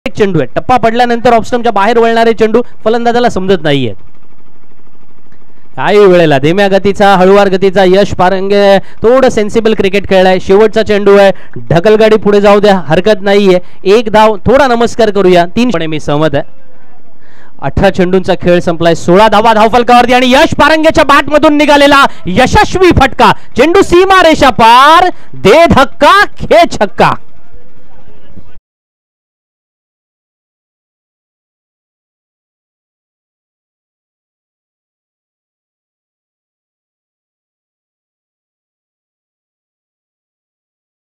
एक चेंडू आहे, टप्पा पडल्यानंतर ऑफस्टंपच्या बाहेर वळणारे चेंडू फलंदाजाला समजत नाहीये. काही वेळेला धीम्या गतीचा हळुवार गतीचा यश पारंगे थोडं सेन्सिबल क्रिकेट खेळलाय. शेवटचा चेंडू आहे, ढकलगाडी पुढे जाऊ द्या, हरकत नाहीये. एक धाव, थोडा नमस्कार करूया. 3 मी सहमत आहे. 18 चेंडूंचा खेळ संपलाय. 16 धावा धावफलकावरती आणि यश पारंगेच्या बॅट मधून निघालेला यशस्वी फटका, चेंडू सीमा रेषा पार, दे धक्का खे छक्का.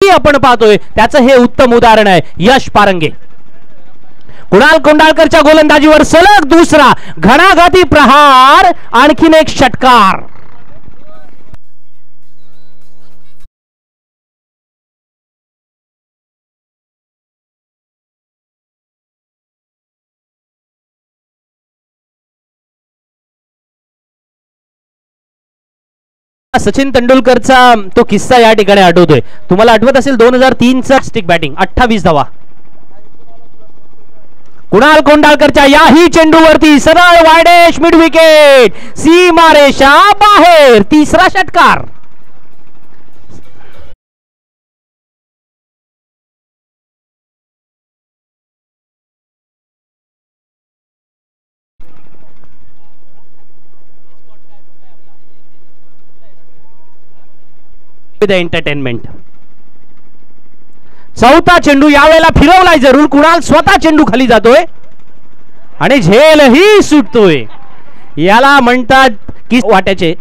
आपण पाहतोय त्याचं हे उत्तम उदाहरण आहे यश पारंगे. कुणाल कोंडाळकरच्या गोलंदाजीवर सलग दुसरा घणाघाती प्रहार, आणखीन एक षटकार. सचिन तेंडुलकरचा तो किस्सा या ठिकाणी आठवतोय. तुम्हाला आठवत असेल 2003चा स्टिक बॅटिंग, 28 धावा. कुणाल कोंडाळकरच्या याही चेंडूवरती सरळ वायडेश मिड विकेट, सीमा रेषा बाहेर, तिसरा षटकार. एंटरटेनमेंट. चौथा चेंडू यावेळेला फिरवलाय जरूर. कुणाल स्वतः चेंडू खाली जातोय आणि झेलही सुटतोय. याला म्हणतात की वाट्याचे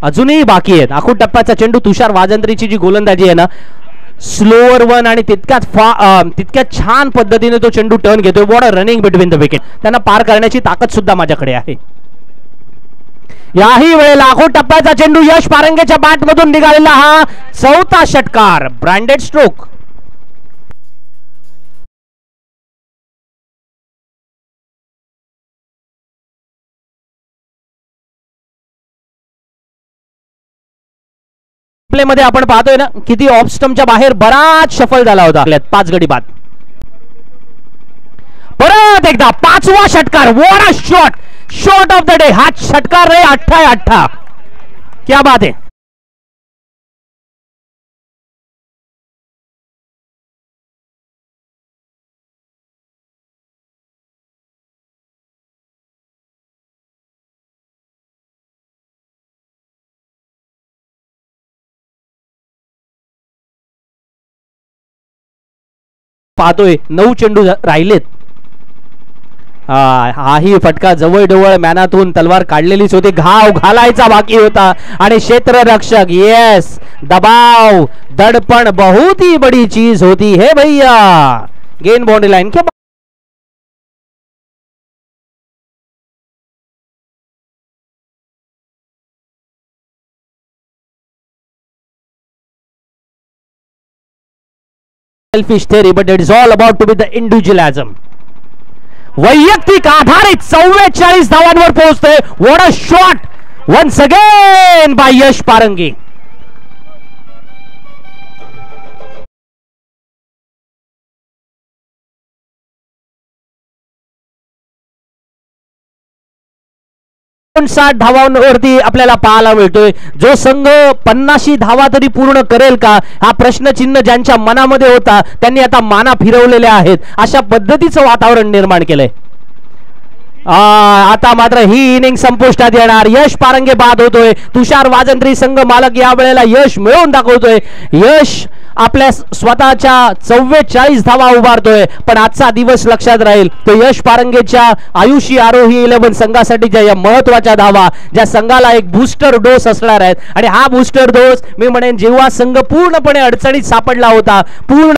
अजूनही बाकी आहेत. आखूड टप्प्याचा चेंडू, तुषार वाजंत्रीची जी गोलंदाजी आहे ना, स्लोअर वन आणि तितक्याच छान पद्धतीने तो चेंडू टर्न घेतोय. What a running between the wicket. त्यांना पार करण्याची ताकद सुद्धा माझ्याकडे आहे. याही वेळेला आखूड टप्प्याचा चेंडू, यश पारंगेच्या बॅट मधून निघालेला हा चौथा षटकार, ब्रँडेड स्ट्रोक. प्ले मध्ये आपण पाहतोय ना किती ऑफ स्टंपच्या बाहेर बराच शफल झाला होता. 5 गडी बाद. परत एकदा 5वा षटकार. What a shot, shot of the day. हा षटकार रे 8 क्या बात है. पाहतोय 9 चेंडू राहिलेत. हाही फटका जवळजवळ मॅनातून तलवार काढलेलीच होती. घाव घालायचा बाकी होता आणि क्षेत्ररक्षक येस दबाव दडपण बहुत ही बड़ी चीज होती है भैया. Gain boundary line K selfish theory, but it is all about to be the individualism. वैयक्तिक आधारित 44 धावांवर पोहोचते. What a shot once again by Yash Parange. साठ धावांवरती आपल्याला पाहायला मिळतोय. जो संघ 50 धावा तरी पूर्ण करेल का हा प्रश्नचिन्ह ज्यांच्या मनामध्ये होता त्यांनी आता माना फिरवलेल्या आहेत. अशा पद्धतीचं वातावरण निर्माण केलंय. आता मात्र ही इनिंग संपुष्टात येणार. यश पारंगे बाद होतोय. तुषार वाजंत्री संघ मालक या वेळेला यश मिळवून दाखवतोय. यश आपल्या स्वतःच्या 44 धावा उभारतोय. पण आजचा दिवस लक्षात राहील तो यश पारंगेच्या आयुषी आरोही 11 संघासाठीच्या या महत्वाच्या धावा, ज्या संघाला एक बूस्टर डोस असणार आहेत. आणि हा बूस्टर डोस मी म्हणेन जेव्हा संघ पूर्णपणे अडचणीत सापडला होता, पूर्ण